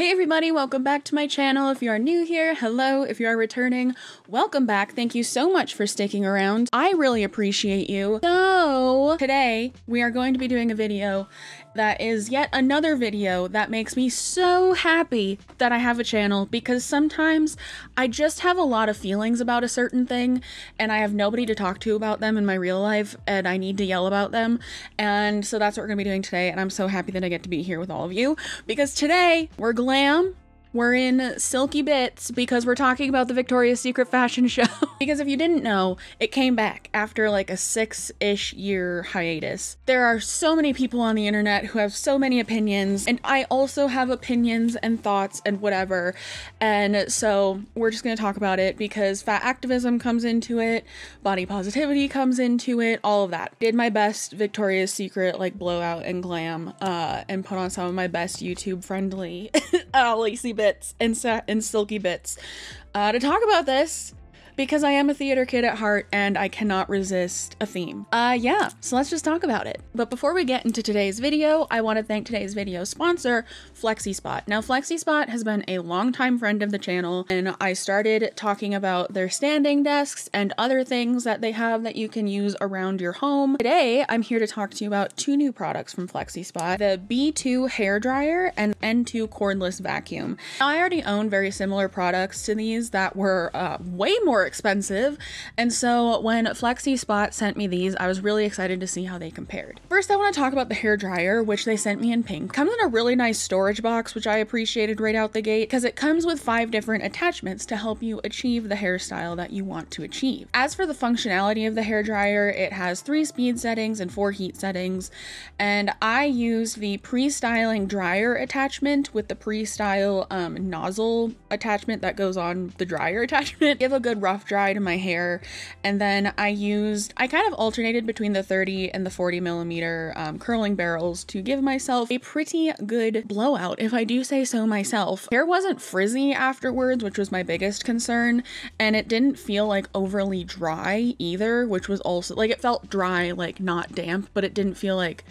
Hey everybody, welcome back to my channel. If you are new here, hello. If you are returning, welcome back. Thank you so much for sticking around. I really appreciate you. So today we are going to be doing a video that is yet another video that makes me so happy that I have a channel, because sometimes I just have a lot of feelings about a certain thing and I have nobody to talk to about them in my real life and I need to yell about them. And so that's what we're gonna be doing today, and I'm so happy that I get to be here with all of you, because today we're glam. We're in silky bits because we're talking about the Victoria's Secret fashion show. Because if you didn't know, it came back after like a 6-ish year hiatus. There are so many people on the internet who have so many opinions, and I also have opinions and thoughts and whatever. And so we're just gonna talk about it because fat activism comes into it, body positivity comes into it, all of that. Did my best Victoria's Secret like blowout and glam and put on some of my best YouTube friendly lacy bits and silky bits to talk about this, because I am a theater kid at heart and I cannot resist a theme. Yeah, so let's just talk about it. But before we get into today's video, I want to thank today's video sponsor, FlexiSpot. Now, FlexiSpot has been a longtime friend of the channel, and I started talking about their standing desks and other things that they have that you can use around your home. Today, I'm here to talk to you about two new products from FlexiSpot, the B2 hair dryer and N2 cordless vacuum. Now, I already own very similar products to these that were way more expensive, and so when FlexiSpot sent me these, I was really excited to see how they compared. First, I want to talk about the hair dryer, which they sent me in pink. It comes in a really nice storage box, which I appreciated right out the gate, because it comes with 5 different attachments to help you achieve the hairstyle that you want to achieve. As for the functionality of the hair dryer, it has 3 speed settings and 4 heat settings, and I used the pre-styling dryer attachment with the pre-style nozzle attachment that goes on the dryer attachment. Give a good rough dry to my hair, and then I kind of alternated between the 30 and the 40 millimeter curling barrels to give myself a pretty good blowout, if I do say so myself. Hair wasn't frizzy afterwards, which was my biggest concern, and it didn't feel like overly dry either, which was also like, it felt dry, like not damp, but it didn't feel like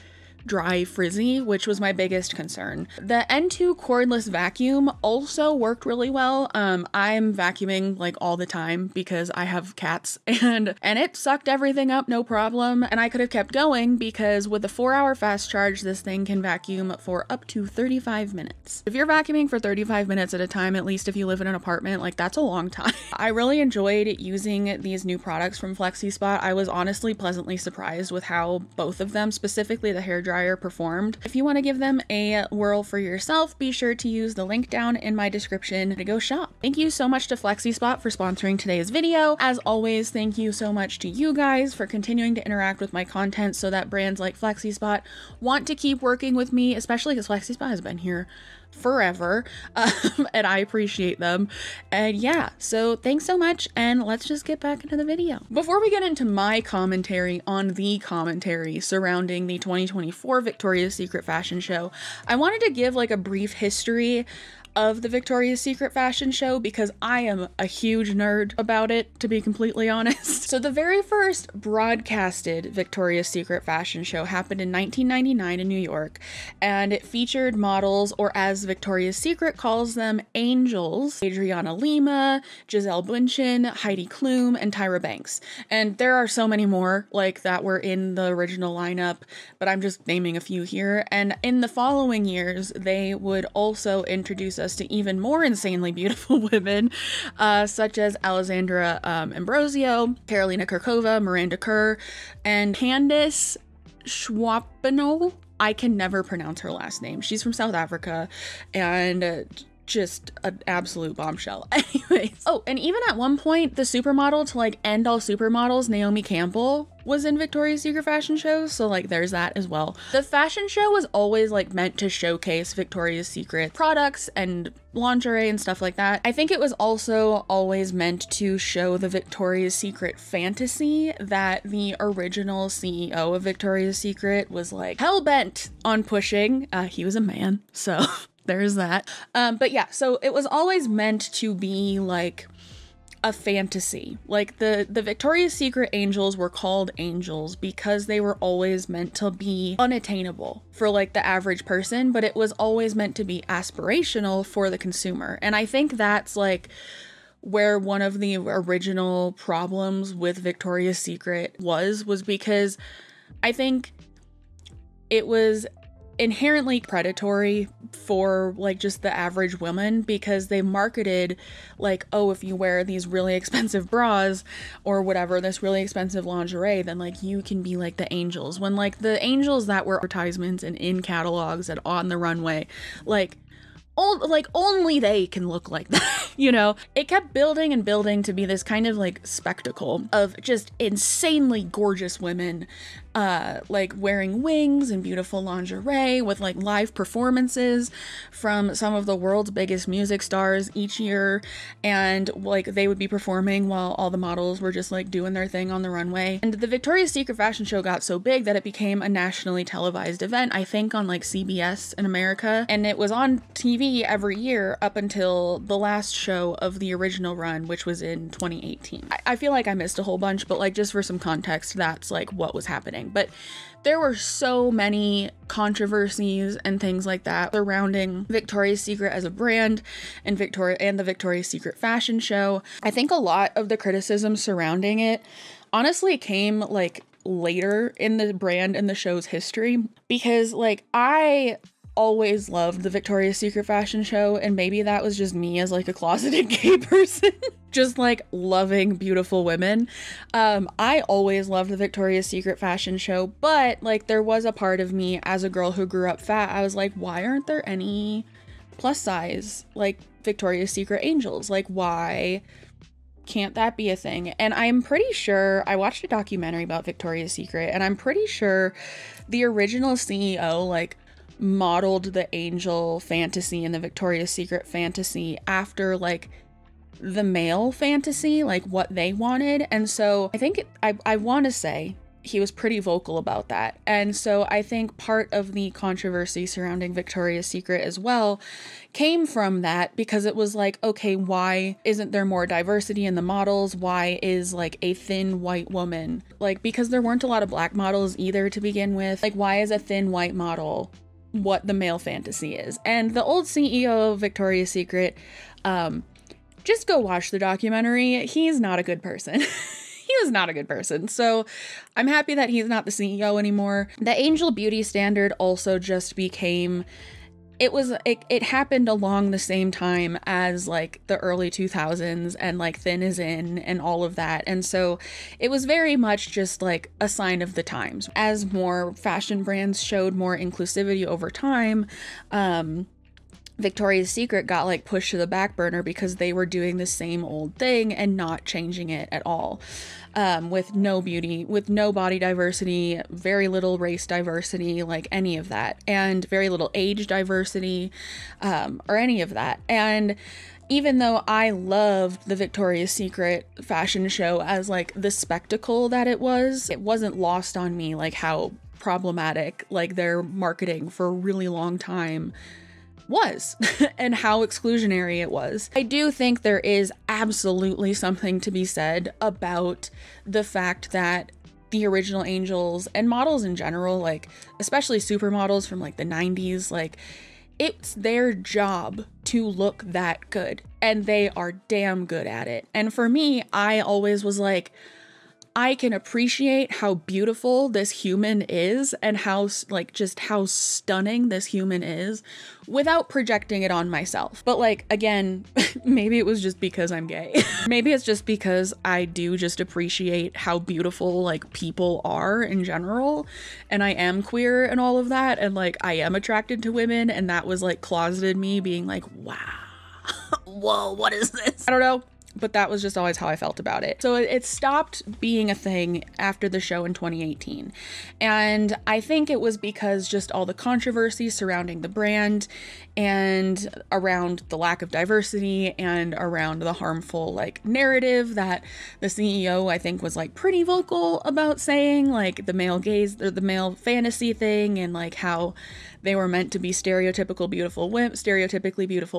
dry frizzy, which was my biggest concern. The N2 cordless vacuum also worked really well. I'm vacuuming like all the time because I have cats, and it sucked everything up no problem, and I could have kept going because with a 4-hour fast charge, this thing can vacuum for up to 35 minutes. If you're vacuuming for 35 minutes at a time, at least if you live in an apartment, like that's a long time. I really enjoyed using these new products from FlexiSpot. I was honestly pleasantly surprised with how both of them, specifically the hair dryer, performed. If you want to give them a whirl for yourself, be sure to use the link down in my description to go shop. Thank you so much to FlexiSpot for sponsoring today's video. As always, thank you so much to you guys for continuing to interact with my content so that brands like FlexiSpot want to keep working with me, especially because FlexiSpot has been here forever, and I appreciate them. And yeah, so thanks so much, and let's just get back into the video. Before we get into my commentary on the commentary surrounding the 2024 Victoria's Secret fashion show, I wanted to give like a brief history of the Victoria's Secret fashion show because I am a huge nerd about it, to be completely honest. So the very first broadcasted Victoria's Secret fashion show happened in 1999 in New York, and it featured models, or as Victoria's Secret calls them, angels, Adriana Lima, Giselle Bündchen, Heidi Klum, and Tyra Banks. And there are so many more like that were in the original lineup, but I'm just naming a few here. And in the following years, they would also introduce us to even more insanely beautiful women, such as Alessandra Ambrosio, Carolina Kurkova, Miranda Kerr, and Candice Schwappenol. I can never pronounce her last name. She's from South Africa, and just an absolute bombshell. Anyways. Oh, and even at one point, the supermodel to like end all supermodels, Naomi Campbell, was in Victoria's Secret fashion shows, so like there's that as well. The fashion show was always like meant to showcase Victoria's Secret products and lingerie and stuff like that. I think it was also always meant to show the Victoria's Secret fantasy that the original CEO of Victoria's Secret was like hell-bent on pushing. He was a man, so there's that. But yeah, so it was always meant to be like a fantasy. Like the Victoria's Secret angels were called angels because they were always meant to be unattainable for like the average person, but it was always meant to be aspirational for the consumer. And I think that's like where one of the original problems with Victoria's Secret was because I think it was inherently predatory for like just the average woman, because they marketed like, oh, if you wear these really expensive bras or whatever, this really expensive lingerie, then like you can be like the angels, when like the angels that were advertisements and in catalogs and on the runway, like only they can look like that, you know? It kept building and building to be this kind of like spectacle of just insanely gorgeous women, like wearing wings and beautiful lingerie with like live performances from some of the world's biggest music stars each year. And like they would be performing while all the models were just like doing their thing on the runway. And the Victoria's Secret fashion show got so big that it became a nationally televised event, I think on like CBS in America. And it was on TV every year up until the last show of the original run, which was in 2018. I feel like I missed a whole bunch, but like just for some context, that's like what was happening. But there were so many controversies and things like that surrounding Victoria's Secret as a brand and the Victoria's Secret fashion show. I think a lot of the criticism surrounding it honestly came like later in the brand and the show's history, because like I always loved the Victoria's Secret fashion show, and maybe that was just me as like a closeted gay person just like loving beautiful women. I always loved the Victoria's Secret fashion show, but like there was a part of me as a girl who grew up fat, I was like, why aren't there any plus size like Victoria's Secret angels? Like, why can't that be a thing? And I'm pretty sure I watched a documentary about Victoria's Secret, and I'm pretty sure the original CEO like modeled the angel fantasy and the Victoria's Secret fantasy after like the male fantasy, like what they wanted. And so I think I want to say he was pretty vocal about that. And so I think part of the controversy surrounding Victoria's Secret as well came from that, because it was like, okay, why isn't there more diversity in the models? Why is like a thin white woman, like, because there weren't a lot of black models either to begin with, like why is a thin white model what the male fantasy is? And the old CEO of Victoria's Secret, just go watch the documentary. He's not a good person. He was not a good person. So I'm happy that he's not the CEO anymore. The angel beauty standard also just became, it happened along the same time as like the early 2000s and like Thin is In and all of that. And so it was very much just like a sign of the times. As more fashion brands showed more inclusivity over time, Victoria's Secret got like pushed to the back burner because they were doing the same old thing and not changing it at all. With no beauty, with no body diversity, very little race diversity, like any of that, and very little age diversity, or any of that. And even though I loved the Victoria's Secret fashion show as like the spectacle that it wasn't lost on me like how problematic like their marketing for a really long time was and how exclusionary it was. I do think there is absolutely something to be said about the fact that the original angels and models in general, like especially supermodels from like the 90s, like it's their job to look that good, and they are damn good at it. And for me, I always was like, I can appreciate how beautiful this human is and how like just how stunning this human is without projecting it on myself. But like, again, maybe it was just because I'm gay. Maybe it's just because I do just appreciate how beautiful like people are in general, and I am queer and all of that, and like I am attracted to women, and that was like closeted me being like, wow, whoa, what is this? I don't know. But that was just always how I felt about it. So it stopped being a thing after the show in 2018. And I think it was because just all the controversy surrounding the brand and around the lack of diversity and around the harmful like narrative that the CEO, I think, was like pretty vocal about saying, like the male gaze or the male fantasy thing, and like how they were meant to be stereotypically beautiful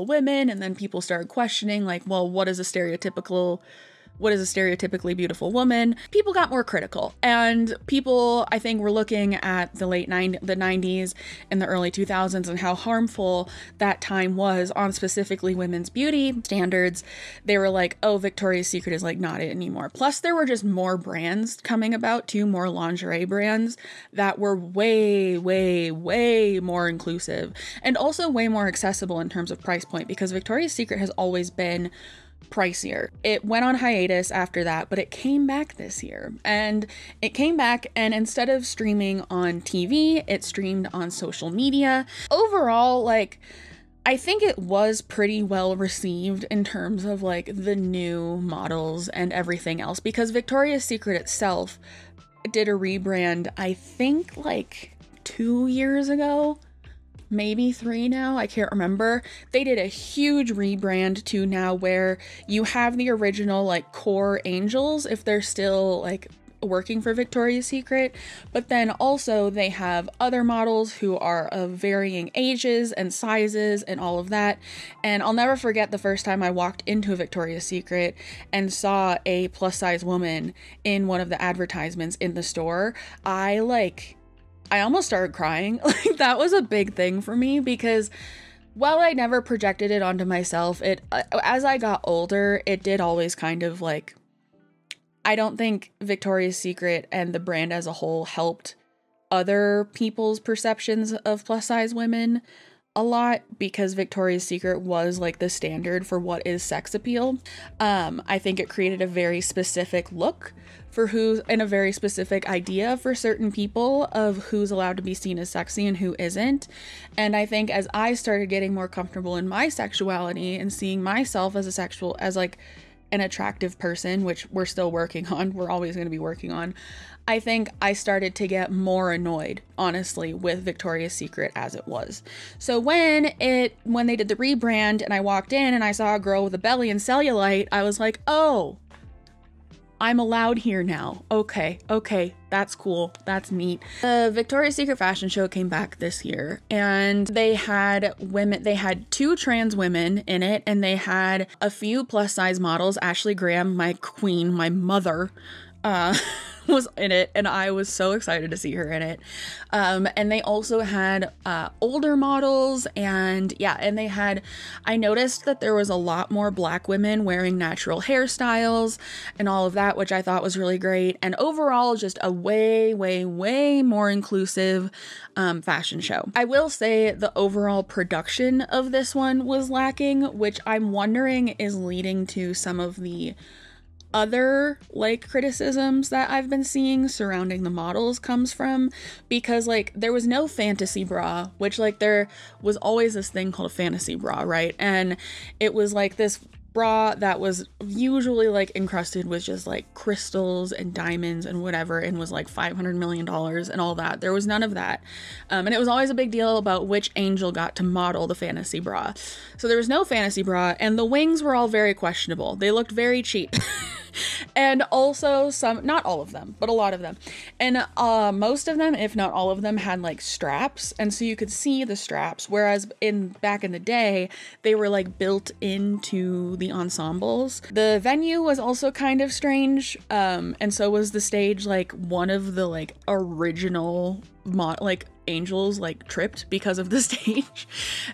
women. And then people started questioning like, well, what is a stereotypical what is a stereotypically beautiful woman, people got more critical. And people, I think, were looking at the the 90s and the early 2000s and how harmful that time was on specifically women's beauty standards. They were like, oh, Victoria's Secret is like not it anymore. Plus there were just more brands coming about too, more lingerie brands that were way, way, way more inclusive and also way more accessible in terms of price point, because Victoria's Secret has always been pricier. It went on hiatus after that, but it came back this year. And it came back, and instead of streaming on TV, it streamed on social media. Overall, like, I think it was pretty well received in terms of like the new models and everything else, because Victoria's Secret itself did a rebrand, I think like 2 years ago. Maybe 3 now, I can't remember. They did a huge rebrand to now where you have the original like core angels if they're still like working for Victoria's Secret, but then also they have other models who are of varying ages and sizes and all of that. And I'll never forget the first time I walked into a Victoria's Secret and saw a plus size woman in one of the advertisements in the store. I almost started crying. Like, that was a big thing for me, because while I never projected it onto myself, as I got older, it did always kind of like, I don't think Victoria's Secret and the brand as a whole helped other people's perceptions of plus size women a lot, because Victoria's Secret was like the standard for what is sex appeal. I think it created a very specific look for who's, and a very specific idea for certain people of who's allowed to be seen as sexy and who isn't. And I think as I started getting more comfortable in my sexuality and seeing myself as like an attractive person, which we're still working on, we're always going to be working on, I think I started to get more annoyed, honestly, with Victoria's Secret as it was. So when they did the rebrand and I walked in and I saw a girl with a belly and cellulite, I was like, oh, I'm allowed here now. Okay, that's cool. That's neat. The Victoria's Secret fashion show came back this year, and they had 2 trans women in it, and they had a few plus size models. Ashley Graham, my queen, my mother, was in it, and I was so excited to see her in it. And they also had older models, and I noticed that there was a lot more Black women wearing natural hairstyles and all of that, which I thought was really great. And overall, just a way, way, way more inclusive fashion show. I will say the overall production of this one was lacking, which I'm wondering is leading to some of the other like criticisms that I've been seeing surrounding the models comes from, because like there was no fantasy bra, which like there was always this thing called a fantasy bra, right? And it was like this bra that was usually like encrusted with just like crystals and diamonds and whatever, and was like $500 million and all that. There was none of that. And it was always a big deal about which angel got to model the fantasy bra. So there was no fantasy bra, and the wings were all very questionable. They looked very cheap. And also not all of them, but a lot of them. And most of them, if not all of them, had like straps. And so you could see the straps. Whereas back in the day, they were like built into the ensembles. The venue was also kind of strange. And so was the stage. Like one of the like original angels like tripped because of the stage.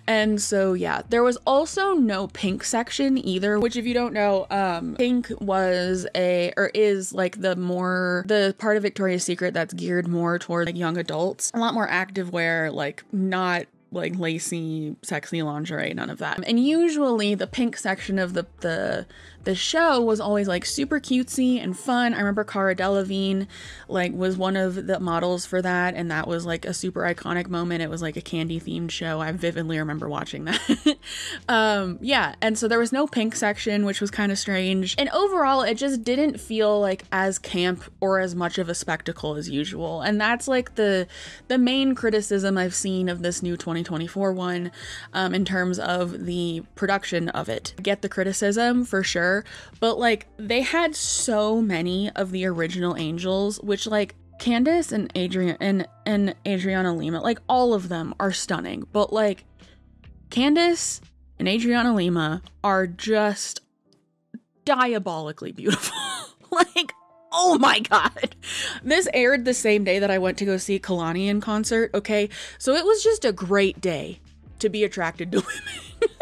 And so yeah, there was also no pink section either, which if you don't know, pink is like the part of Victoria's Secret that's geared more toward like young adults, a lot more active wear, like not like lacy, sexy lingerie, none of that. And usually the pink section of the show was always like super cutesy and fun. I remember Cara Delevingne like was one of the models for that, and that was like a super iconic moment. It was like a candy themed show. I vividly remember watching that. Yeah, and so there was no pink section, which was kind of strange. And overall, it just didn't feel like as camp or as much of a spectacle as usual. And that's like the main criticism I've seen of this new 2024 one, in terms of the production of it. I get the criticism for sure, but like they had so many of the original angels, which like Candace and Adriana Lima, like all of them are stunning, but like Candace and Adriana Lima are just diabolically beautiful. Like, oh my God. This aired the same day that I went to go see Kalani in concert, okay? So it was just a great day to be attracted to women.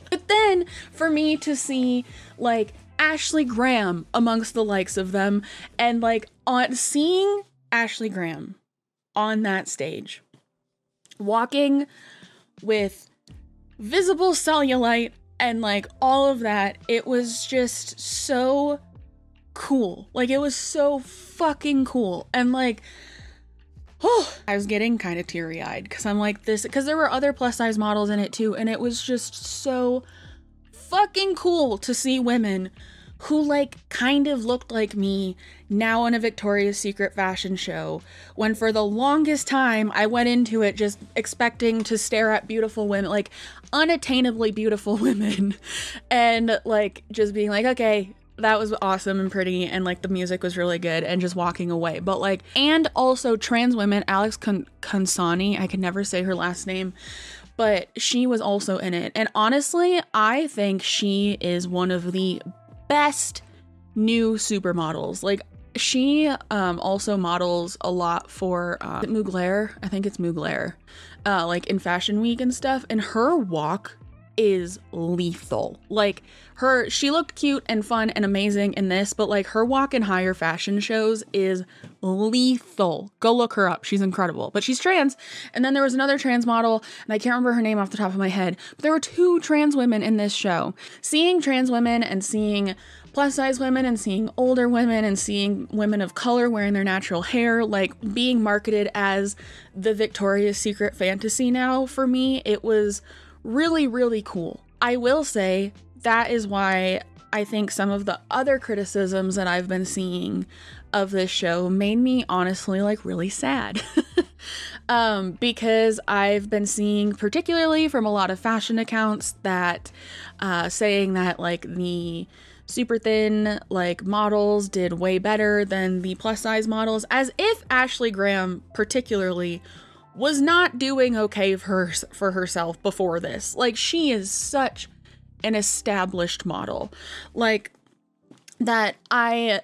But then for me to see like Ashley Graham amongst the likes of them, and like on seeing Ashley Graham on that stage, walking with visible cellulite and like all of that, it was just so cool. Like, it was so fucking cool. And like, oh, I was getting kind of teary-eyed because I'm like this, because there were other plus size models in it too, and it was just so fucking cool to see women who like kind of looked like me now in a Victoria's Secret fashion show, when for the longest time I went into it just expecting to stare at beautiful women, like unattainably beautiful women, and like just being like, okay, that was awesome and pretty, and like the music was really good, and just walking away. But like, and also trans women, Alex Consani, I can never say her last name, but she was also in it. And honestly, I think she is one of the best new supermodels. Like, she also models a lot for Mugler. I think it's Mugler, like in Fashion Week and stuff, and her walk is lethal. Like, she looked cute and fun and amazing in this, but like her walk in higher fashion shows is lethal. Go look her up. She's incredible. But she's trans. And then there was another trans model, and I can't remember her name off the top of my head, but there were 2 trans women in this show. Seeing trans women and seeing plus size women and seeing older women and seeing women of color wearing their natural hair, like being marketed as the Victoria's Secret fantasy now, for me, it was really, really cool. I will say that is why I think some of the other criticisms that I've been seeing of this show made me honestly like really sad. Because I've been seeing, particularly from a lot of fashion accounts, that saying that like the super thin like models did way better than the plus size models, as if Ashley Graham particularly was not doing okay for herself before this. Like, she is such an established model. Like, that I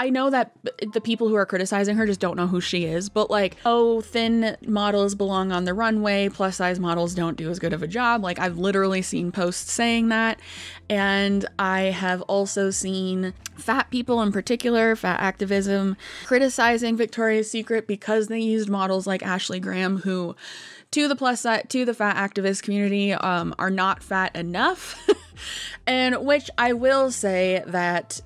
know that the people who are criticizing her just don't know who she is, but like, oh, thin models belong on the runway, plus size models don't do as good of a job. Like, I've literally seen posts saying that. And I have also seen fat people, in particular, fat activism, criticizing Victoria's Secret because they used models like Ashley Graham, who to the fat activist community are not fat enough. And which I will say that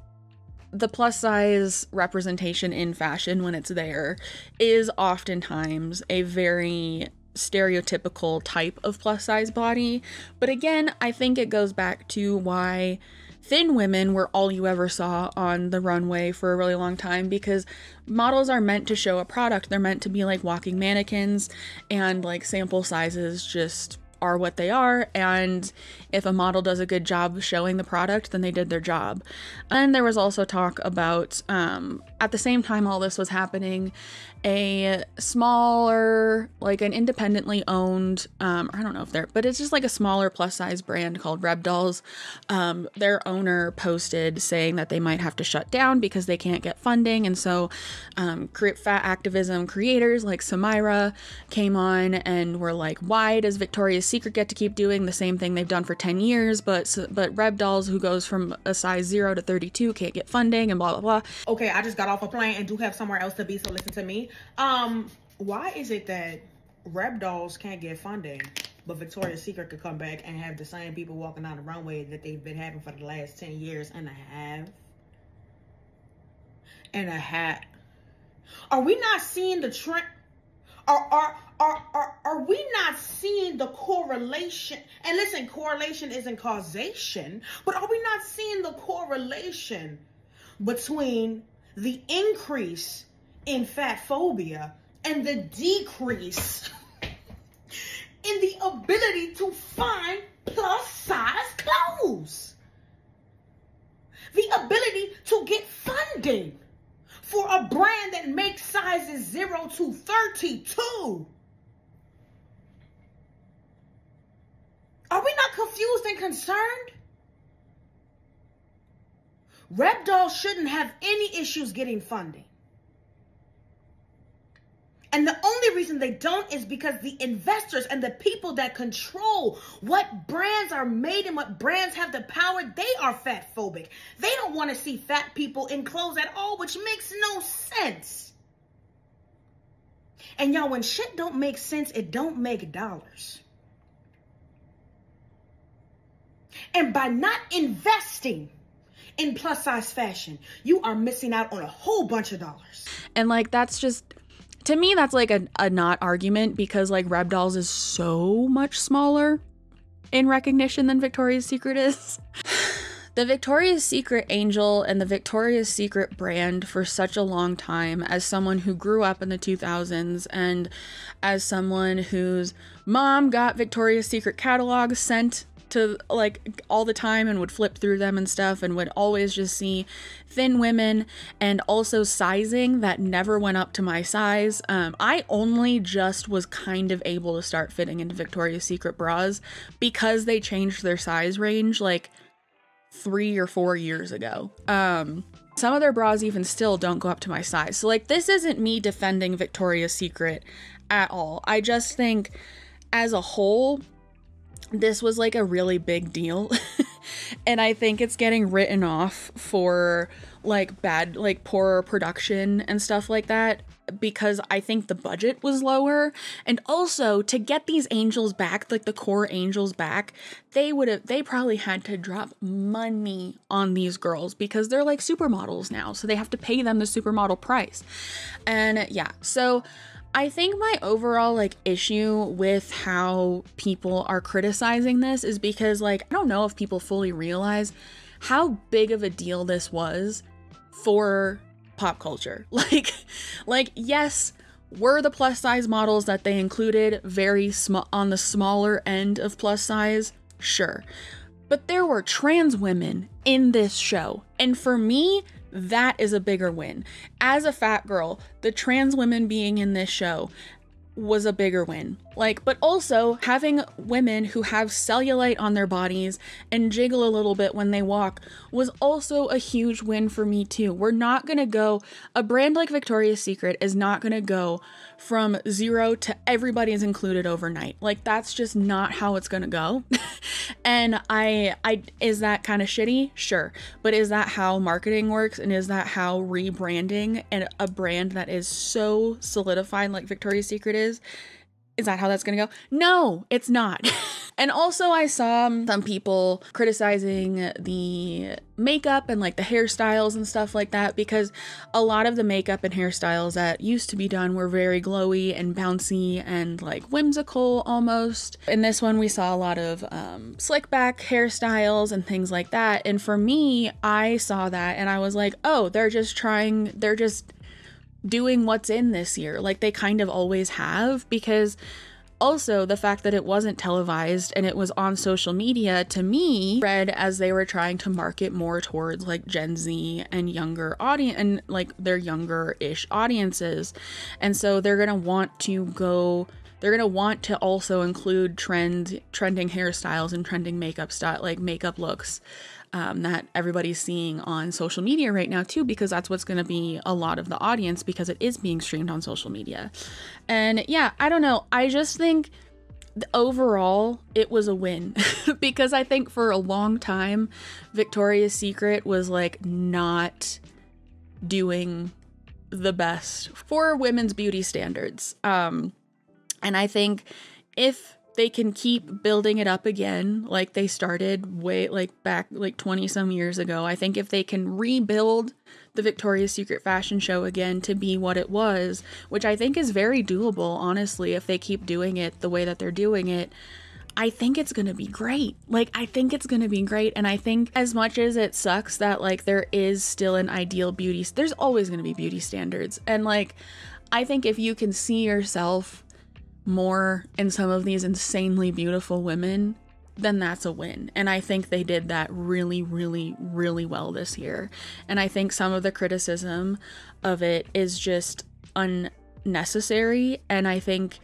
the plus size representation in fashion, when it's there, is oftentimes a very stereotypical type of plus size body. But again, I think it goes back to why thin women were all you ever saw on the runway for a really long time, because models are meant to show a product. They're meant to be like walking mannequins, and like sample sizes just are what they are, and if a model does a good job showing the product, then they did their job. And there was also talk about, at the same time all this was happening, a smaller, like an independently owned, I don't know if but it's just like a smaller plus size brand called Reb Dolls. Their owner posted saying that they might have to shut down because they can't get funding. And so fat activism creators like Samira came on and were like, why does Victoria's Secret get to keep doing the same thing they've done for 10 years, but Reb Dolls, who goes from a size 0 to 32, can't get funding, and blah blah blah. Okay, I just got off a plane and do have somewhere else to be, so listen to me. Why is it that Reb Dolls can't get funding, but Victoria's Secret could come back and have the same people walking down the runway that they've been having for the last 10 years and a half? Are we not seeing the trend? Are we not seeing the correlation? And listen, correlation isn't causation, but are we not seeing the correlation between the increase in fat phobia and the decrease in the ability to find plus size clothes? The ability to get funding for a brand that makes sizes 0 to 32. Are we not confused and concerned? Rep dolls shouldn't have any issues getting funding. And the only reason they don't is because the investors and the people that control what brands are made and what brands have the power, they are fat phobic. They don't want to see fat people in clothes at all, which makes no sense. And y'all, when shit don't make sense, it don't make dollars. And by not investing in plus size fashion, you are missing out on a whole bunch of dollars. And like, that's just, to me, that's like a not argument, because like Reb Dolls is so much smaller in recognition than Victoria's Secret is. The Victoria's Secret Angel and the Victoria's Secret brand for such a long time, as someone who grew up in the 2000s and as someone whose mom got Victoria's Secret catalogs sent to like all the time and would flip through them and stuff and would always just see thin women and also sizing that never went up to my size. I only just was kind of able to start fitting into Victoria's Secret bras because they changed their size range like 3 or 4 years ago. Some of their bras even still don't go up to my size. So like, this isn't me defending Victoria's Secret at all. I just think as a whole, this was like a really big deal. And I think it's getting written off for like bad, like poorer production and stuff like that, because I think the budget was lower. And also to get these angels back, like the core angels back, they probably had to drop money on these girls because they're like supermodels now. So they have to pay them the supermodel price. And yeah, so I think my overall like issue with how people are criticizing this is because like, I don't know if people fully realize how big of a deal this was for pop culture. Like yes, were the plus size models that they included very small, on the smaller end of plus size? Sure. But there were trans women in this show. And for me, that is a bigger win. As a fat girl, the trans women being in this show was a bigger win. Like, but also having women who have cellulite on their bodies and jiggle a little bit when they walk was also a huge win for me too. We're not gonna go, a brand like Victoria's Secret is not gonna go from 0 to everybody is included overnight. Like, that's just not how it's gonna go. And I is that kind of shitty? Sure. But is that how marketing works? And is that how rebranding and a brand that is so solidified like Victoria's Secret is that how that's gonna go? No, it's not. And also I saw some people criticizing the makeup and like the hairstyles and stuff like that, because a lot of the makeup and hairstyles that used to be done were very glowy and bouncy and like whimsical almost. In this one we saw a lot of slick back hairstyles and things like that. And for me, I saw that and I was like, oh, they're just doing what's in this year, like they kind of always have. Because also the fact that it wasn't televised and it was on social media, to me read as they were trying to market more towards like Gen Z and younger audience and like their younger-ish audiences. And so they're gonna want to also include trending hairstyles and trending makeup style, like makeup looks that everybody's seeing on social media right now too, because that's what's going to be a lot of the audience, because it is being streamed on social media. And yeah, I don't know. I just think overall it was a win because I think for a long time Victoria's Secret was like not doing the best for women's beauty standards. And I think if they can keep building it up again, like they started way like back like 20 some years ago. I think if they can rebuild the Victoria's Secret fashion show again to be what it was, which I think is very doable, honestly, if they keep doing it the way that they're doing it, I think it's going to be great. Like, I think it's going to be great. And I think as much as it sucks that like there is still an ideal beauty, there's always going to be beauty standards. And like, I think if you can see yourself more in some of these insanely beautiful women, then that's a win. And I think they did that really, really, really well this year. And I think some of the criticism of it is just unnecessary. And I think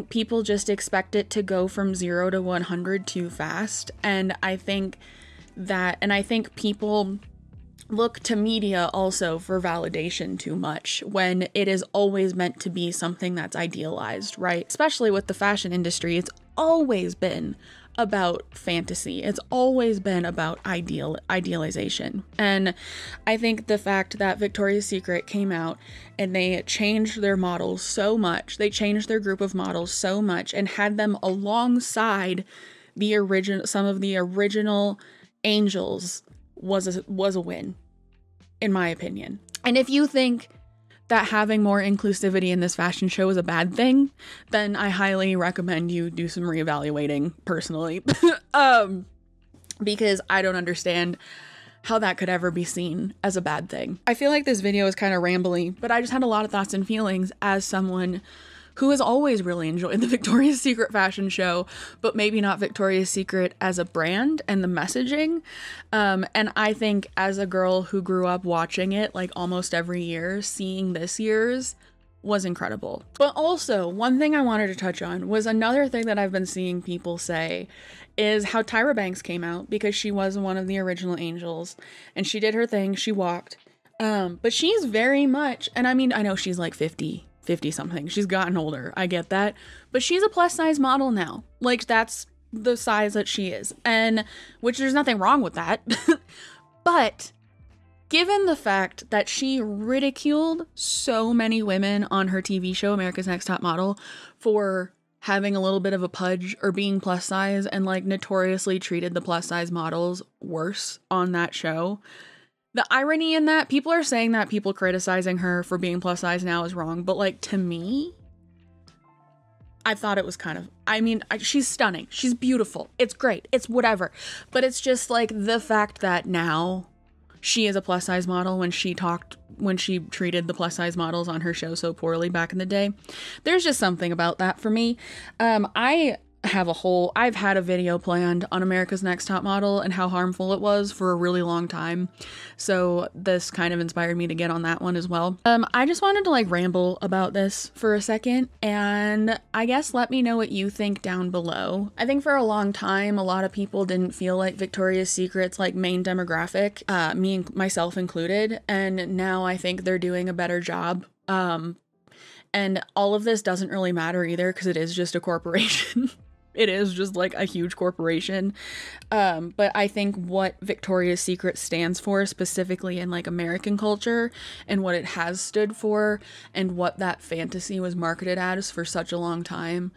people just expect it to go from 0 to 100 too fast. And I think people look to media also for validation too much when it is always meant to be something that's idealized, right? Especially with the fashion industry, it's always been about fantasy. It's always been about idealization. And I think the fact that Victoria's Secret came out and they changed their models so much, they changed their group of models so much and had them alongside some of the original angels was a win, in my opinion. And if you think that having more inclusivity in this fashion show is a bad thing, then I highly recommend you do some reevaluating personally. Because I don't understand how that could ever be seen as a bad thing. I feel like this video is kind of rambly, but I just had a lot of thoughts and feelings as someone who has always really enjoyed the Victoria's Secret fashion show, but maybe not Victoria's Secret as a brand and the messaging. And I think as a girl who grew up watching it like almost every year, seeing this year's was incredible. But also, one thing I wanted to touch on was another thing that I've been seeing people say is how Tyra Banks came out because she was one of the original angels and she did her thing, she walked. But she's very much, and I mean, I know she's like 50 something. She's gotten older. I get that. But she's a plus size model now. Like, that's the size that she is. And which there's nothing wrong with that. But given the fact that she ridiculed so many women on her TV show, America's Next Top Model, for having a little bit of a pudge or being plus size and like notoriously treated the plus size models worse on that show. The irony in that, people are saying that people criticizing her for being plus size now is wrong, but like to me, I thought it was kind of, I mean, she's stunning. She's beautiful. It's great. It's whatever. But it's just like the fact that now she is a plus size model when she treated the plus size models on her show so poorly back in the day. There's just something about that for me. I've had a video planned on America's Next Top Model and how harmful it was for a really long time. So this kind of inspired me to get on that one as well. I just wanted to like ramble about this for a second and I guess let me know what you think down below. I think for a long time, a lot of people didn't feel like Victoria's Secret's like main demographic, me and myself included. And now I think they're doing a better job. And all of this doesn't really matter either because it is just a corporation. It is just like a huge corporation. But I think what Victoria's Secret stands for specifically in like American culture and what it has stood for and what that fantasy was marketed as for such a long time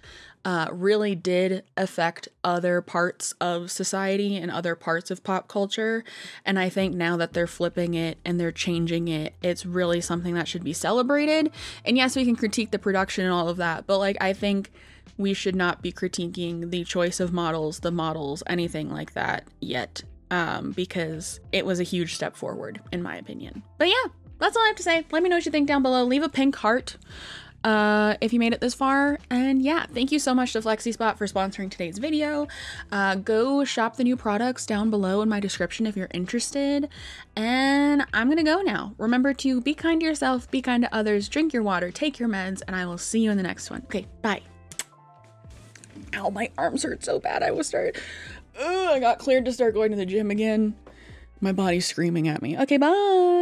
really did affect other parts of society and other parts of pop culture. And I think now that they're flipping it and they're changing it, it's really something that should be celebrated. And yes, we can critique the production and all of that, but like I think we should not be critiquing the choice of models, the models, anything like that yet, because it was a huge step forward, in my opinion. But yeah, that's all I have to say. Let me know what you think down below. Leave a pink heart if you made it this far. And yeah, thank you so much to FlexiSpot for sponsoring today's video. Go shop the new products down below in my description if you're interested. And I'm gonna go now. Remember to be kind to yourself, be kind to others, drink your water, take your meds, and I will see you in the next one. Okay, bye. Ow, my arms hurt so bad. I got cleared to start going to the gym again. My body's screaming at me. Okay, bye.